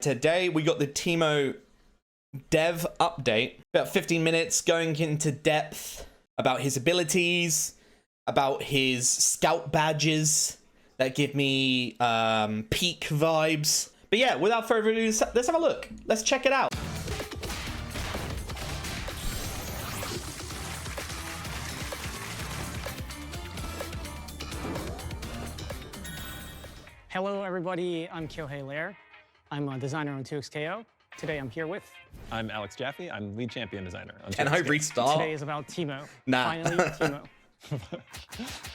Today we got the Teemo dev update. About 15 minutes going into depth about his abilities, about his scout badges that give me peak vibes. But yeah, without further ado, let's have a look. Let's check it out. Hello everybody, I'm Kyohei Lair. I'm a designer on 2XKO. Today I'm here with... I'm Alex Jaffe. I'm lead champion designer on 2XKO. Can I restart? Today is about Teemo. Nah. Finally, Teemo.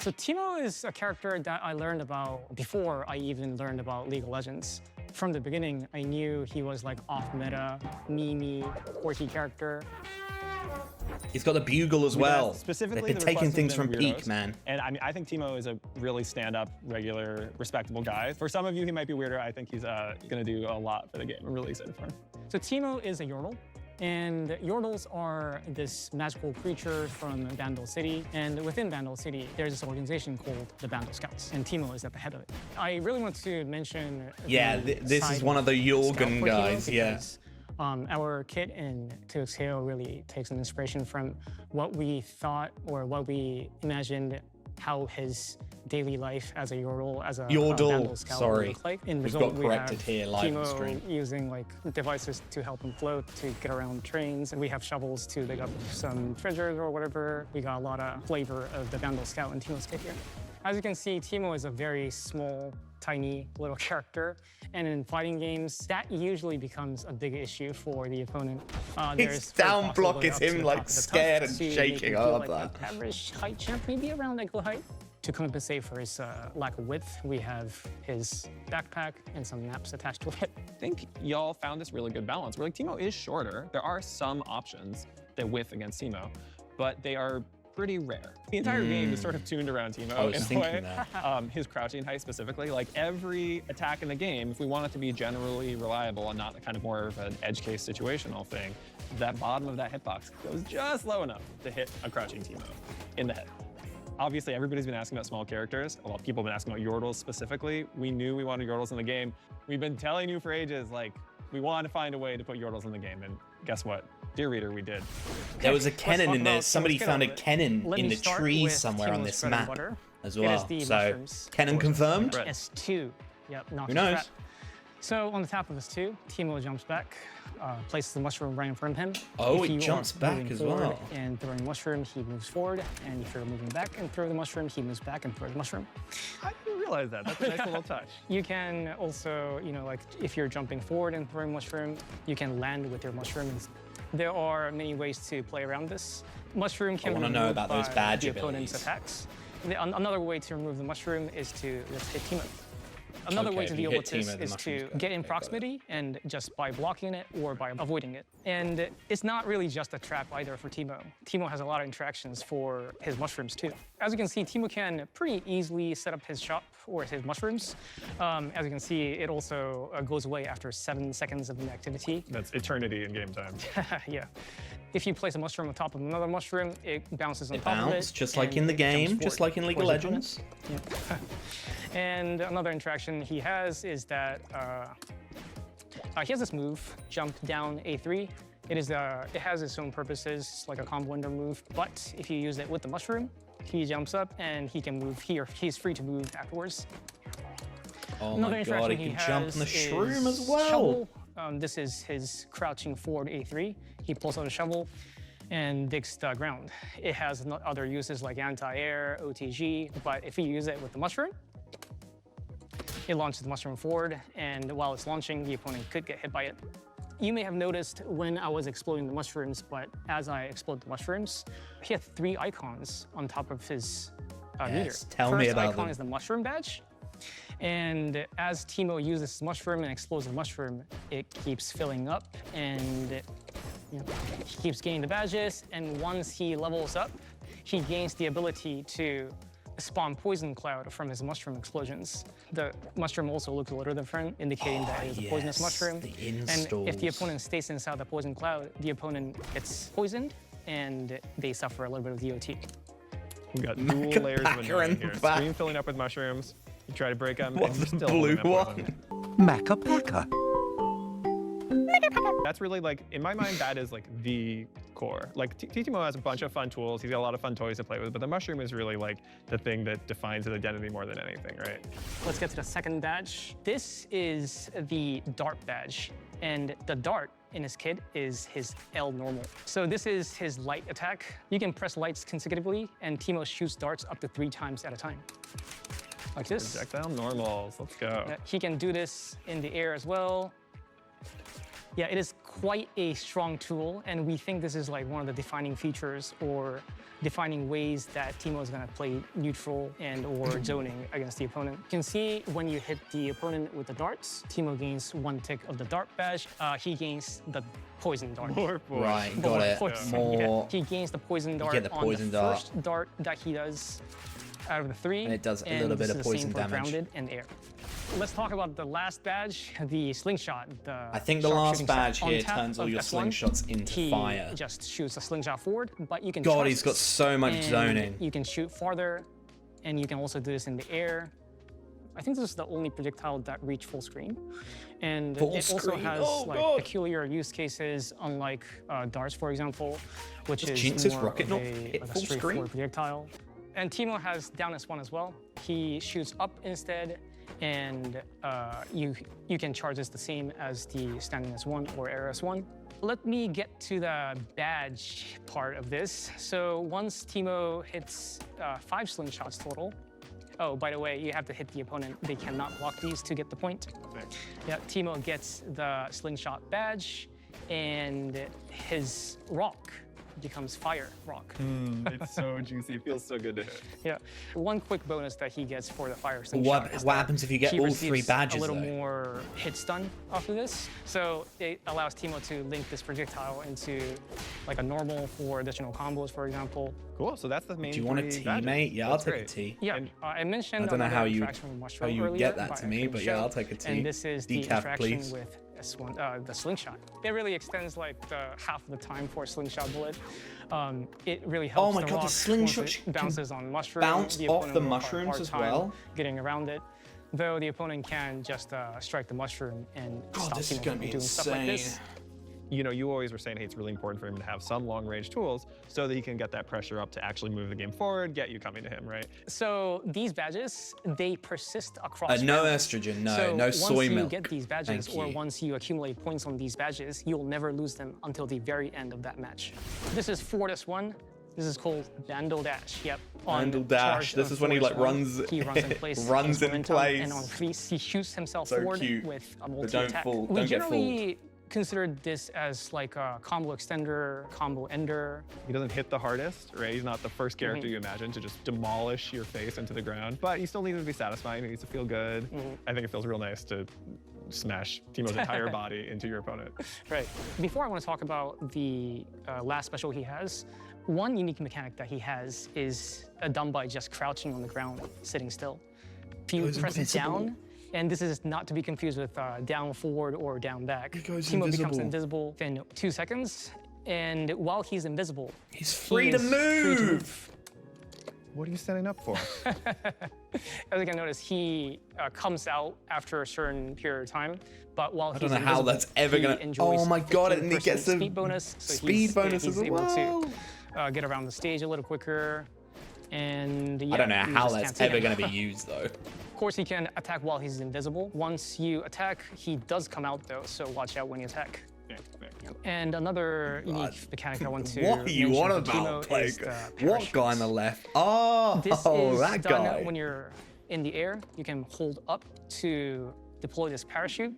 So Teemo is a character that I learned about before I even learned about League of Legends. From the beginning, I knew he was like off-meta, meme-y, quirky character. He's got the bugle as well. Specifically, they've been taking things from Peak, man. And I mean, I think Teemo is a really stand-up, regular, respectable guy. For some of you, he might be weirder. I think he's gonna do a lot for the game. I'm really excited for him. So Teemo is a Yordle. And Yordles are this magical creature from Vandal City. And within Vandal City, there's this organization called the Vandal Scouts. And Teemo is at the head of it. I really want to mention... Yeah, this is one of the Jorgen guys, yeah. Our kit in 2XKO really takes an inspiration from what we thought or what we imagined how his daily life as a Yordle, as a Vandal Scout would look like. In result, got corrected here live on stream. Teemo using like devices to help him float, to get around trains, and we have shovels to dig up some treasures or whatever. We got a lot of flavor of the Vandal Scout in Teemo's kit here. As you can see, Teemo is a very small, tiny little character, and in fighting games, that usually becomes a big issue for the opponent. His down block is him like scared and shaking. I love that. Average height champ, maybe around ankle height. To compensate for his lack of width, we have his backpack and some naps attached to it. I think y'all found this really good balance. Where like Teemo is shorter. There are some options that width against Teemo, but they are pretty rare. The entire game is sort of tuned around Teemo in a way. His crouching height specifically, like every attack in the game, if we want it to be generally reliable and not kind of more of an edge case situational thing, that bottom of that hitbox goes just low enough to hit a crouching Teemo in the head. Obviously, everybody's been asking about small characters. A lot of people have been asking about Yordles specifically. We knew we wanted Yordles in the game. We've been telling you for ages, like, we want to find a way to put Yordles in the game, and guess what? Dear reader, we did. There was a Kennen in there. Somebody found a Kennen in the trees somewhere on this map as well. So, Kennen confirmed? S2. Yep, who knows? So on the top of S2, Teemo jumps back, places the mushroom right in front of him. Oh, it jumps back as well. And throwing the mushroom, he moves forward. And if you're moving back and throw the mushroom, he moves back and throws the mushroom. I didn't realize that. That's a nice little touch. You can also, you know, like if you're jumping forward and throwing mushroom, you can land with your mushroom. There are many ways to play around this. Mushroom can be removed by the opponent's attacks. Another way to remove the mushroom is to just hit Teemo. Another way to deal with this is to get in proximity and just by blocking it or by avoiding it. And it's not really just a trap either for Teemo. Teemo has a lot of interactions for his mushrooms too. As you can see, Teemo can pretty easily set up his shop or his mushrooms. As you can see, it also goes away after 7 seconds of inactivity. That's eternity in game time. Yeah. If you place a mushroom on top of another mushroom, it bounces on top of it. Just like in the game, just like in League of Legends. Yeah. And another interaction he has is that he has this move, jump down A3. It has its own purposes, like a combo ender move, but if you use it with the mushroom, he jumps up and he can move here. He's free to move afterwards. Oh my god, he can jump on the shroom as well. Shovel. This is his crouching forward A3. He pulls out a shovel and digs the ground. It has other uses like anti-air, OTG, but if you use it with the mushroom, it launches the mushroom forward, and while it's launching, the opponent could get hit by it. You may have noticed when I was exploding the mushrooms, but as I explode the mushrooms, he had 3 icons on top of his meter. Tell me about them. First icon is the mushroom badge, and as Teemo uses this mushroom and explodes the mushroom, it keeps filling up, and he keeps gaining the badges, and once he levels up, he gains the ability to spawn poison cloud from his mushroom explosions. The mushroom also looks a little different, indicating that it is a poisonous mushroom. And if the opponent stays inside the poison cloud, the opponent gets poisoned and they suffer a little bit of DOT. We've got dual layers of annoying here. Screen filling up with mushrooms. You try to break them, and you still blue one. Macca Pekka. That's really like, in my mind, that is like the core. Like Teemo has a bunch of fun tools. He's got a lot of fun toys to play with, but the mushroom is really like the thing that defines his identity more than anything, right? Let's get to the second badge. This is the dart badge, and the dart in his kit is his L normal. So this is his light attack. You can press lights consecutively, and Teemo shoots darts up to 3 times at a time. Like this. Projectile normals, let's go. He can do this in the air as well. Yeah, it is quite a strong tool, and we think this is like one of the defining features or defining ways that Teemo is going to play neutral and or zoning against the opponent. You can see when you hit the opponent with the darts, Teemo gains 1 tick of the dart badge. He gains the poison dart. Right, got it. More. Yeah. He gains the poison dart on the first dart that he does out of the 3. And it does a little bit of poison damage. Grounded and air. Let's talk about the last badge, the slingshot. I think the last badge here turns all your slingshots into fire. He just shoots a slingshot forward, but you can God, he's got so much zoning. You can shoot farther, and you can also do this in the air. I think this is the only projectile that reach full screen. And it also has peculiar use cases, unlike darts, for example, which is more of a straightforward projectile. And Teemo has down S1 as well. He shoots up instead, and you can charge this the same as the standing S1 or air S1. Let me get to the badge part of this. So once Teemo hits 5 slingshots total, oh, by the way, you have to hit the opponent. They cannot block these to get the point. Yeah, Teemo gets the slingshot badge, and his rock becomes fire rock. It's so juicy. It feels so good to hit. Yeah. One quick bonus that he gets for the fire slingshot. What happens if you get all 3 badges? A little more hit stun after this. So it allows Teemo to link this projectile into like a normal for additional combos, for example. Cool. So that's the main. Do you want a T, mate? Yeah, I'll take a T. Yeah. I mentioned. I don't know how you get that to me, but yeah, I'll take a T. And this is the interaction with S1, the slingshot. It really extends like half the time for a slingshot bullet. It really helps. Oh my God, the slingshot bounces on mushrooms. Bounce off the mushrooms as well. Getting around it, though the opponent can just strike the mushroom and stop this is gonna be doing stuff like this. You know, you always were saying, hey, it's really important for him to have some long-range tools so that he can get that pressure up to actually move the game forward, get you coming to him, right? So these badges, they persist across. No estrogen, no soy milk. Once you get these badges, or once you accumulate points on these badges, you'll never lose them until the very end of that match. This is forward S1. This is called Vandal Dash. Yep. Vandal Dash. This is when he like runs. He runs in place. runs in place. And on release, he shoots himself so forward cute. with a multi-attack. Don't We get generally considered this as like a combo extender, combo ender. He doesn't hit the hardest, right? He's not the first character you imagine to just demolish your face into the ground, but he still needs to be satisfying. He needs to feel good. I think it feels real nice to smash Teemo's entire body into your opponent. Right. Before I want to talk about the last special he has, one unique mechanic that he has is done by just crouching on the ground, sitting still. If you press it down, and this is not to be confused with down forward or down back. Teemo becomes invisible within 2 seconds, and while he's invisible, he's free to move. What are you setting up for? As you can notice, he comes out after a certain period of time, but while he's I don't know how that's ever gonna. Oh my God! And he gets the speed bonus. So speed bonus as well. He's able to get around the stage a little quicker, and yeah, I don't know how that's ever going to be used though. Of course, he can attack while he's invisible. Once you attack, he does come out though, so watch out when you attack. And another unique mechanic I want to What are you on about? Like, what guy on the left? Oh, this is that done guy. When you're in the air, you can hold up to deploy this parachute.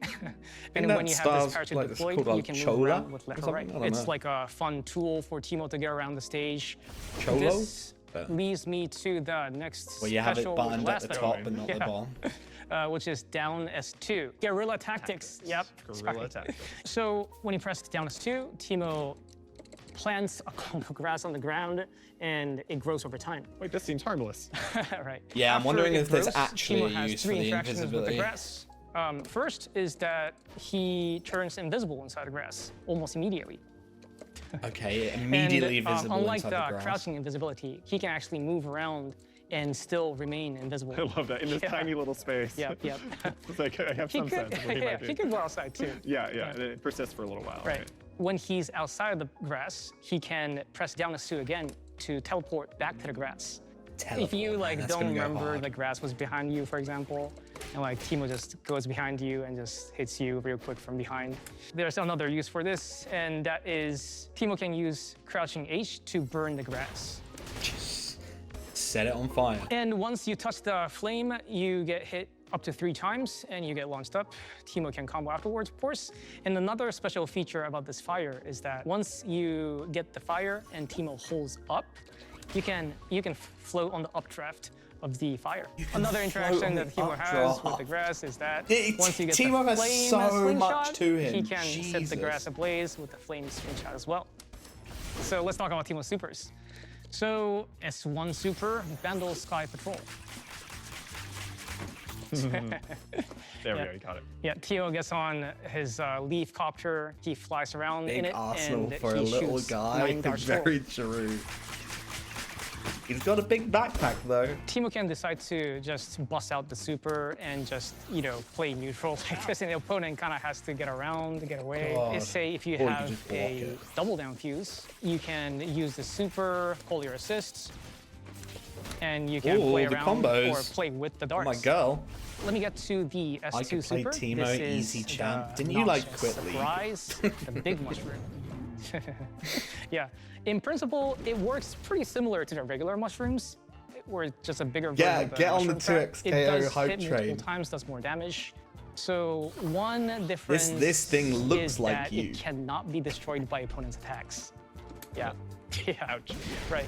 And when you have this parachute deployed, you can move around with left or right. It's like a fun tool for Teemo to get around the stage. Cholo? This leads me to the next Well, you have it buttoned at the top, but not the bottom. Which is down S2. Guerrilla tactics. Yep. Guerrilla tactics. So when you press down S2, Teemo plants a cone of grass on the ground, and it grows over time. Wait, this seems harmless. Right. Yeah, I'm wondering if there's actually Teemo a use for the invisibility. with the grass. First is that he turns invisible inside the grass almost immediately. Okay, immediately visible unlike inside the grass. Unlike the crouching invisibility, he can actually move around and still remain invisible. I love that, in this tiny little space. Yep. It's like, I have some sense of what he might be. He could go outside too. Yeah, and it persists for a little while. Right. When he's outside of the grass, he can press down S2 again to teleport back to the grass. If you don't remember the grass was behind you, for example, and Teemo just goes behind you and just hits you real quick from behind. There's another use for this, and that is Teemo can use crouching H to burn the grass. Just set it on fire. And once you touch the flame, you get hit up to 3 times and you get launched up. Teemo can combo afterwards, of course. And another special feature about this fire is that once you get the fire and Teemo holds up, you can float on the updraft of the fire. Another interaction that Teemo has with the grass is that once you get Teemo the has flame so much to him. he can set the grass ablaze with the flame slingshot as well. So let's talk about Teemo's supers. So S1 super, Vandal Sky Patrol. There we go, you got it. Yeah, Teemo gets on his leaf copter, he flies around in it, Arsenal and for he a little shoots guy. 9 darts Very true. He's got a big backpack though. Teemo can decide to just bust out the super and just, play neutral like this, and the opponent kind of has to get around, to get away. Say if you have a double down fuse, you can use the super, hold your assists, and you can play around or play with the darts. Oh my girl. Let me get to the S2 I could super. play Teemo this easy is champ. Didn't you quit League? Surprise, the big mushroom. Yeah, in principle, it works pretty similar to the regular mushrooms, where it's just a bigger version of the get on the mushroom 2XKO hype hit train. multiple times, does more damage. So one difference This thing looks is like that you. it cannot be destroyed by opponent's attacks. Yeah, ouch. Right.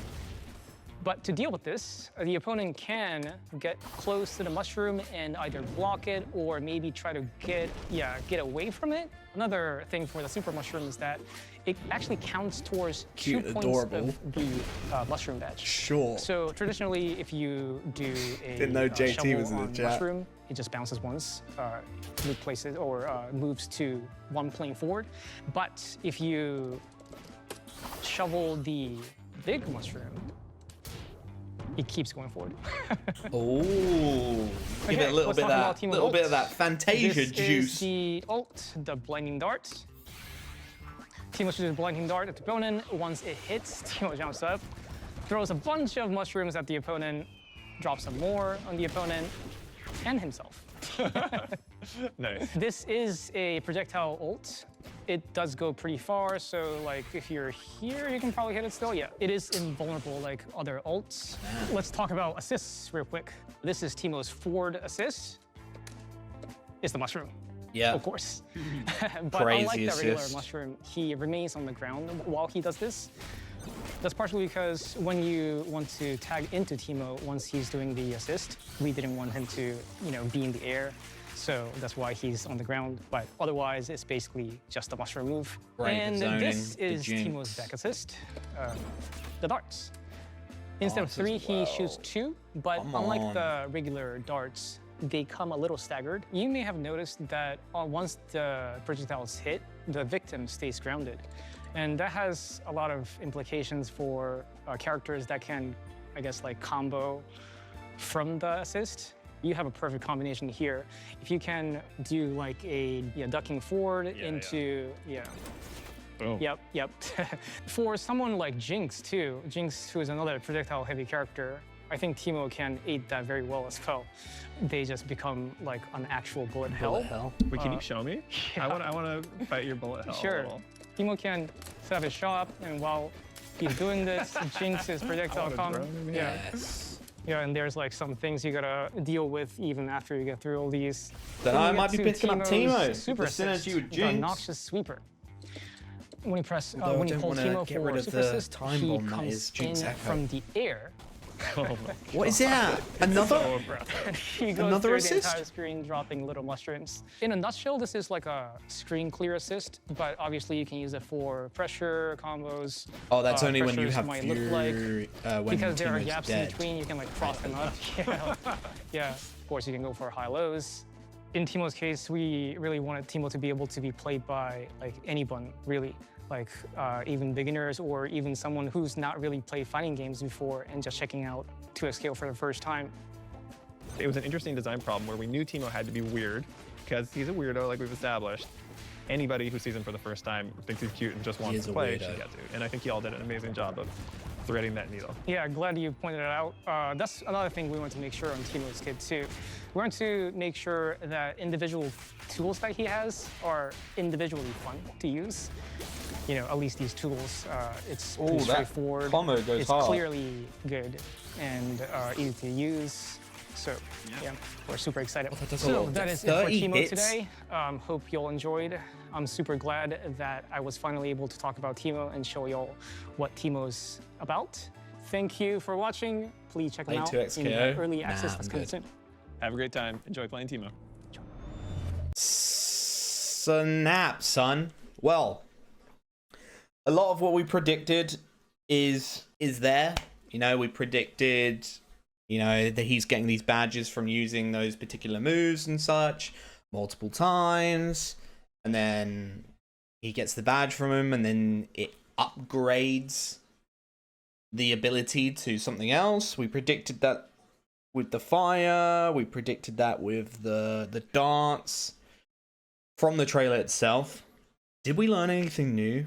But to deal with this, the opponent can get close to the mushroom and either block it or maybe try to get away from it. Another thing for the super mushroom is that it actually counts towards 2 points of the mushroom badge. Sure. So traditionally, if you do a Didn't know JT shovel was in the on chat. mushroom, it just bounces once, move places, or moves to 1 plane forward. But if you shovel the big mushroom, it keeps going forward. Oh, give it a little bit of that Fantasia juice. This is the ult, the blinding dart. Teemo shoots a blinding dart at the opponent. Once it hits, Teemo jumps up, throws a bunch of mushrooms at the opponent, drops some more on the opponent and himself. Nice. This is a projectile ult. It does go pretty far, so if you're here, you can probably hit it still. Yeah, it is invulnerable like other ults. Let's talk about assists real quick. This is Teemo's forward assist. It's the mushroom. Yeah. Of course. But unlike the regular mushroom, he remains on the ground while he does this. That's partially because when you want to tag into Teemo once he's doing the assist, we didn't want him to, be in the air. So that's why he's on the ground. But otherwise, it's basically just a mushroom move. And this is Teemo's back assist, the darts. Instead of 3, he shoots 2. But unlike the regular darts, they come a little staggered. You may have noticed that once the projectiles hit, the victim stays grounded. And that has a lot of implications for characters that can, I guess, combo from the assist. You have a perfect combination here. If you can do a ducking forward into, Boom. Yep. For someone like Jinx too, Jinx who is another projectile heavy character, I think Teemo can aid that very well as well. They just become an actual bullet hell. Wait, can you show me? Yeah. I want to fight your bullet hell. Sure. A little. Teemo can set up his shop, and while he's doing this, Jinx is projectile combo. Yes. Yeah, and there's some things you gotta deal with even after you get through all these. Then I might be picking up Teemo. Super synergy with the Jinx. noxious sweeper. When you press, when you hold Teemo for super assist, he comes in from the air. What is that? Another? He goes Another through assist? the entire screen dropping little mushrooms. In a nutshell, this is a screen clear assist, but obviously you can use it for pressure combos. Oh, that's only when you have Fury, because there are gaps dead. in between, you can cross them up. Yeah, of course you can go for high lows. In Teemo's case, we really wanted Teemo to be able to be played by like anyone, really. Like even beginners or even someone who's not really played fighting games before and just checking out 2XKO for the first time. It was an interesting design problem where we knew Teemo had to be weird because he's a weirdo, like we've established. Anybody who sees him for the first time thinks he's cute and just wants to play should get to. And I think y'all did an amazing job of threading that needle. Yeah, glad you pointed it out. That's another thing we want to make sure on Teemo's kit too. We want to make sure that individual tools that he has are individually fun to use. You know, at least these tools, it's pretty straightforward. Combo goes it's hard. Clearly good and easy to use. So yeah, we're super excited. So that is it for Teemo today. Hope y'all enjoyed. I'm super glad that I was finally able to talk about Teemo and show y'all what Teemo's about. Thank you for watching. Please check them out in the early access that's coming soon. Have a great time. Enjoy playing Teemo. Snap, son. Well, a lot of what we predicted is there. You know, we predicted, you know, that he's getting these badges from using those particular moves and such multiple times. And then he gets the badge from him, and then it upgrades the ability to something else. We predicted that with the fire. We predicted that with the dance from the trailer itself. Did we learn anything new?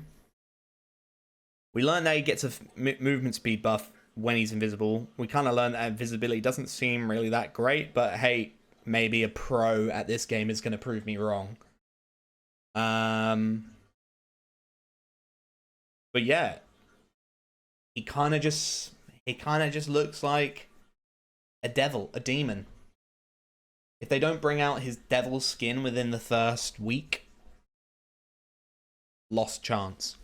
We learned that he gets a movement speed buff when he's invisible. We kind of learned that invisibility doesn't seem really that great, but hey, maybe a pro at this game is going to prove me wrong. But yeah, he kind of just looks like a devil, a demon. If they don't bring out his devil skin within the first week, lost chance.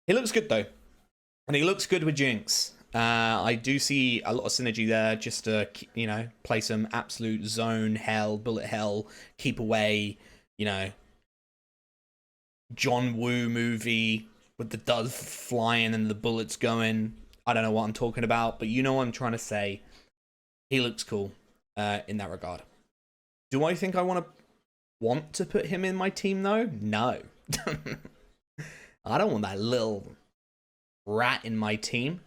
He looks good though, and he looks good with Jinx. I do see a lot of synergy there, just to, you know, play some absolute zone hell, bullet hell, keep away, you know, John Woo movie with the dove flying and the bullets going. I don't know what I'm talking about, but you know what I'm trying to say. He looks cool in that regard. Do I think I want to put him in my team though? No. I don't want that little rat in my team.